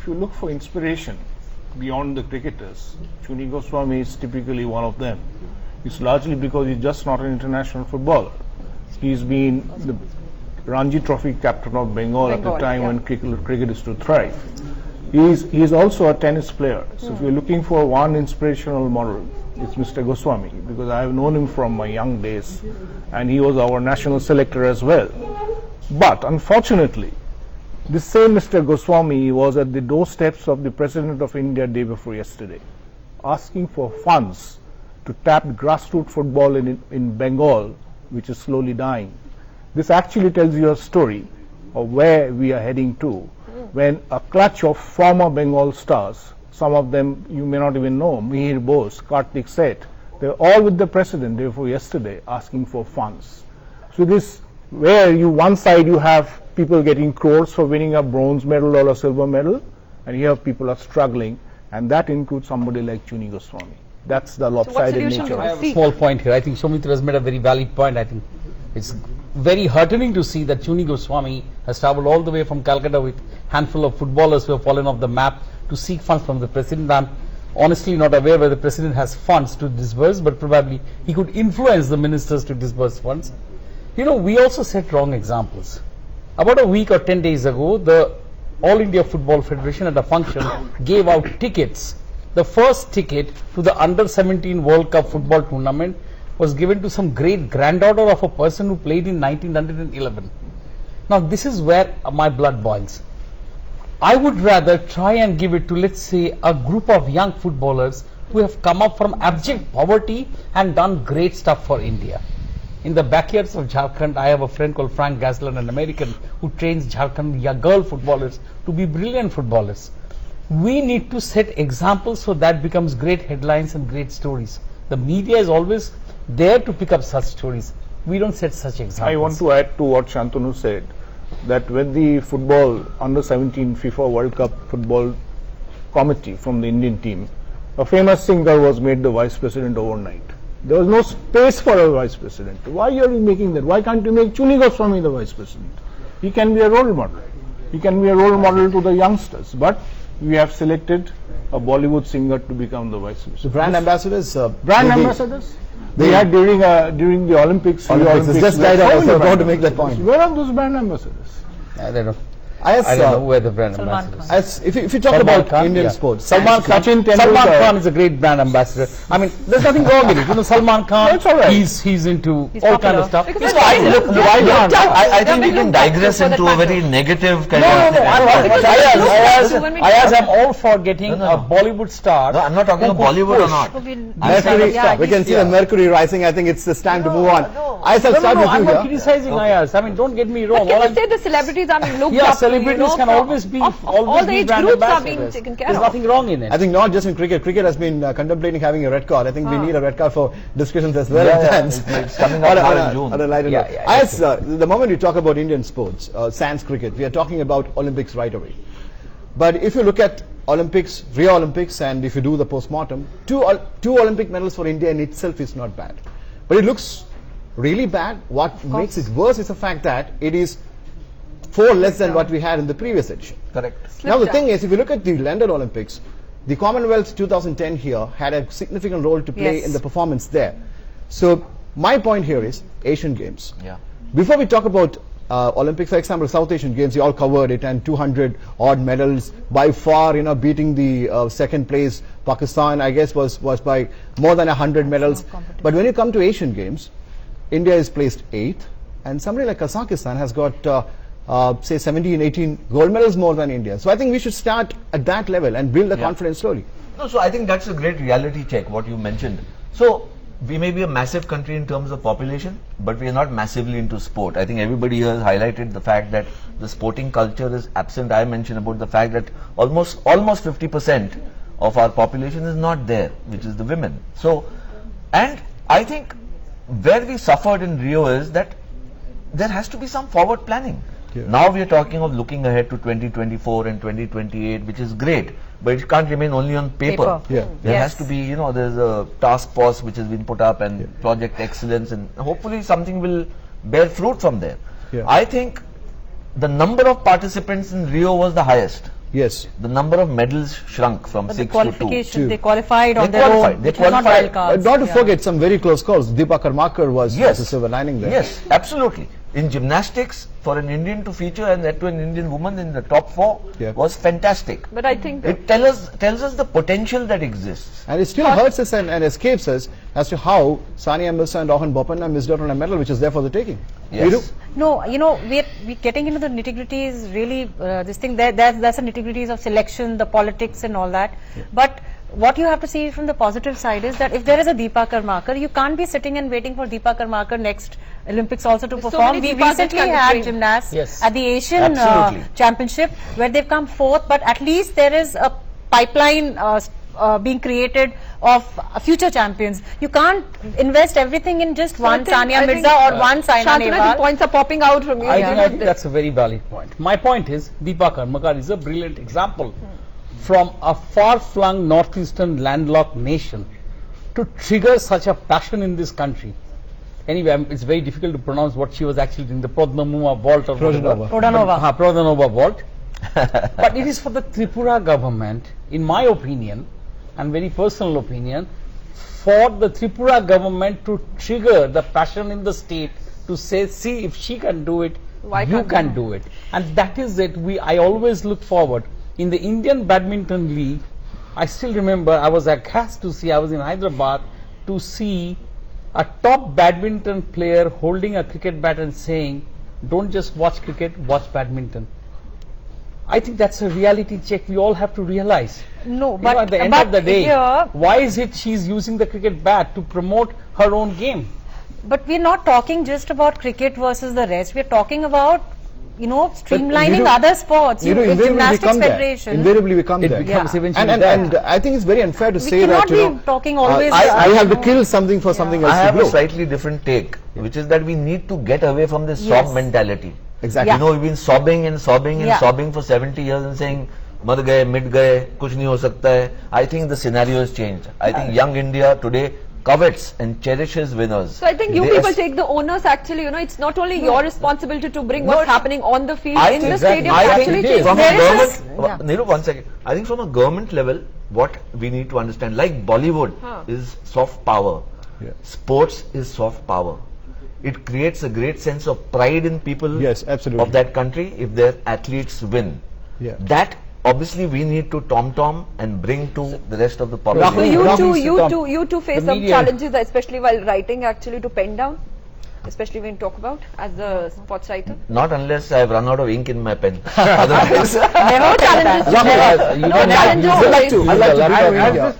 you look for inspiration beyond the cricketers, Chuni Goswami is typically one of them. It's largely because he's just not an international footballer. He's been the Ranji Trophy captain of Bengal at the time when cricket is to thrive. He's also a tennis player. So if you're looking for one inspirational model, it's Mr. Goswami, because I have known him from my young days, and he was our national selector as well. But unfortunately, this same Mr. Goswami was at the doorsteps of the President of India day before yesterday, asking for funds to tap grassroots football in Bengal, which is slowly dying. This actually tells you a story of where we are heading to, when a clutch of former Bengal stars, some of them you may not even know, Mihir Bose, Kartik Seth, they're all with the President day before yesterday asking for funds. So this, where one side you have people getting crores for winning a bronze medal or a silver medal, and here people are struggling, and that includes somebody like Chuni Goswami. That's the lopsided nature. I have a small point here. I think Soumitra has made a very valid point. I think it's very heartening to see that Chuni Goswami has travelled all the way from Calcutta with a handful of footballers who have fallen off the map to seek funds from the President. I'm honestly not aware whether the President has funds to disburse, but probably he could influence the ministers to disburse funds. You know, we also set wrong examples. About a week or 10 days ago, the All India Football Federation at a function gave out tickets. The first ticket to the Under-17 World Cup football tournament was given to some great granddaughter of a person who played in 1911. Now this is where my blood boils. I would rather try and give it to, let's say, a group of young footballers who have come up from abject poverty and done great stuff for India. In the backyards of Jharkhand, I have a friend called Frank Gaslan, an American, who trains Jharkhand girl footballers to be brilliant footballers. We need to set examples so that becomes great headlines and great stories. The media is always there to pick up such stories. We don't set such examples. I want to add to what Shantanu said, that when the football Under-17 FIFA World Cup football committee from the Indian team, a famous singer was made the vice president overnight. There was no space for a vice president. Why are you making that? Why can't you make Chuni Goswami the vice president? He can be a role model. He can be a role model to the youngsters. But we have selected a Bollywood singer to become the vice president. So brand ambassadors? Brand ambassadors? We had during the Olympics. It's just died out. I was about to make that point. Where are those brand ambassadors? I don't know. I don't know where the brand ambassadors are. If you talk about Indian sports, Salman Khan is a great brand ambassador. I mean, there's nothing wrong with it. You know, Salman Khan, he's into all kind of stuff. I think we can digress into a very negative kind of. Ayaz, I'm all for getting a Bollywood star. No, I'm not talking about Bollywood or not. Mercury, we can see the mercury rising. I think it's time to move on. I'm not criticizing Ayaz. I mean, don't get me wrong. Can you say the celebrities are being looked up? Celebrities can always be all the age groups are being taken care of. There's nothing wrong in it. I think not just in cricket. Cricket has been contemplating having a red card. I think we need a red card for discussions as well. It's coming up in June. On a lighter note. The moment you talk about Indian sports, sans cricket, we are talking about Olympics right away. But if you look at Olympics, Rio Olympics, and if you do the post-mortem, two Olympic medals for India in itself is not bad. But it looks really bad. What makes it worse is the fact that it is 4 less than what we had in the previous edition. Correct. Now the thing is, if you look at the London Olympics, the Commonwealth 2010 here had a significant role to play in the performance there. So my point here is Asian Games. Before we talk about Olympics, for example, South Asian Games, you all covered it, and 200 odd medals, by far, you know, beating the second place Pakistan, I guess, was by more than 100 medals. But when you come to Asian Games, India is placed 8th, and somebody like Kazakhstan has got say 17, 18 gold medals more than India. So I think we should start at that level and build the confidence slowly. No, so I think that's a great reality check, what you mentioned. So we may be a massive country in terms of population, but we are not massively into sport. I think everybody here has highlighted the fact that the sporting culture is absent. I mentioned about the fact that almost 50% of our population is not there, which is the women. So, and I think where we suffered in Rio is that there has to be some forward planning. Now we are talking of looking ahead to 2024 and 2028, which is great, but it can't remain only on paper. There has to be, you know, there's a task force which has been put up, and Project Excellence, and hopefully something will bear fruit from there. I think the number of participants in Rio was the highest. Yes. The number of medals shrunk from But 6 the to 2. qualification, they qualified on They their qualified. own. They It was not qualified. wild cards. Not to Yeah. forget some very close calls. Deepa Karmakar was a silver lining there. Yes, absolutely. In gymnastics, for an Indian to feature and that to an Indian woman in the top 4 was fantastic. But I think It tells us the potential that exists. And it still hurts us and escapes us as to how Sania Mirza and Rohan Bopanna missed out on a medal which is there for the taking. Yes. Neeru? No, you know, we're getting into the nitty-gritties, really, this thing, that's the nitty-gritties of selection, the politics and all that. But what you have to see from the positive side is that if there is a Deepa Karmakar, you can't be sitting and waiting for Deepa Karmakar next Olympics also to So perform. many We Deepas recently can be had trained. gymnasts Yes. at the Asian Absolutely. Championship where they've come fourth, but at least there is a pipeline being created of future champions. You can't invest everything in just one Sania Mirza or one Saina Shantanu, I think Nehwal. points are popping out from you. I think that's a very valid point. My point is, Deepa Karmakar is a brilliant example from a far-flung northeastern landlocked nation to trigger such a passion in this country. Anyway, it's very difficult to pronounce what she was actually doing, the Prodhanova vault or Prodhanova. Prodhanova vault. But it is for the Tripura government, in my opinion, and very personal opinion, for the Tripura government to trigger the passion in the state to say, see, if she can do it, Why you can't can we? do it. And that is it. I always look forward. In the Indian Badminton League, I still remember I was aghast to see, I was in Hyderabad to see a top badminton player holding a cricket bat and saying, don't just watch cricket, watch badminton. I think that's a reality check we all have to realize. No, You but know, at the end but of the day, here, why is it she's using the cricket bat to promote her own game? but we're not talking just about cricket versus the rest. We're talking about, you know, streamlining Neeru- other sports. Neeru, If invariably we Gymnastics come there. Federation. Invariably we come It there. becomes Yeah. eventually And, that. and I think it's very unfair to We say cannot that, you know, be talking always. I have to kill something for something else I to have a grow. slightly different take, which is that we need to get away from this Yes. sob mentality. Exactly. You know, we've been sobbing and sobbing and Yeah. sobbing for 70 years and saying, मर गए, मिट गए, कुछ नहीं हो सकता है. I think the scenario has changed. I think young India today covets and cherishes winners. So I think you They people as- take the onus actually, you know, it's not only your responsibility to bring what's it's- happening on the field, I in think the exactly. stadium, I think actually it is. change. From a There is government, Neeru, 1 second. I think from a government level, what we need to understand, like Bollywood is soft power, sports is soft power. It creates a great sense of pride in people Yes, absolutely. of that country if their athletes win. Yeah. That obviously we need to tom and bring to the rest of the So population. you two face The some media- challenges, especially while writing, actually to pen down, especially when you talk about as a sports writer. Not unless I have run out of ink in my pen. Otherwise, Never challenges. You Never. don't have- you No don't have- challenge you I'd like always. to, I'd like to bring I- our I- India.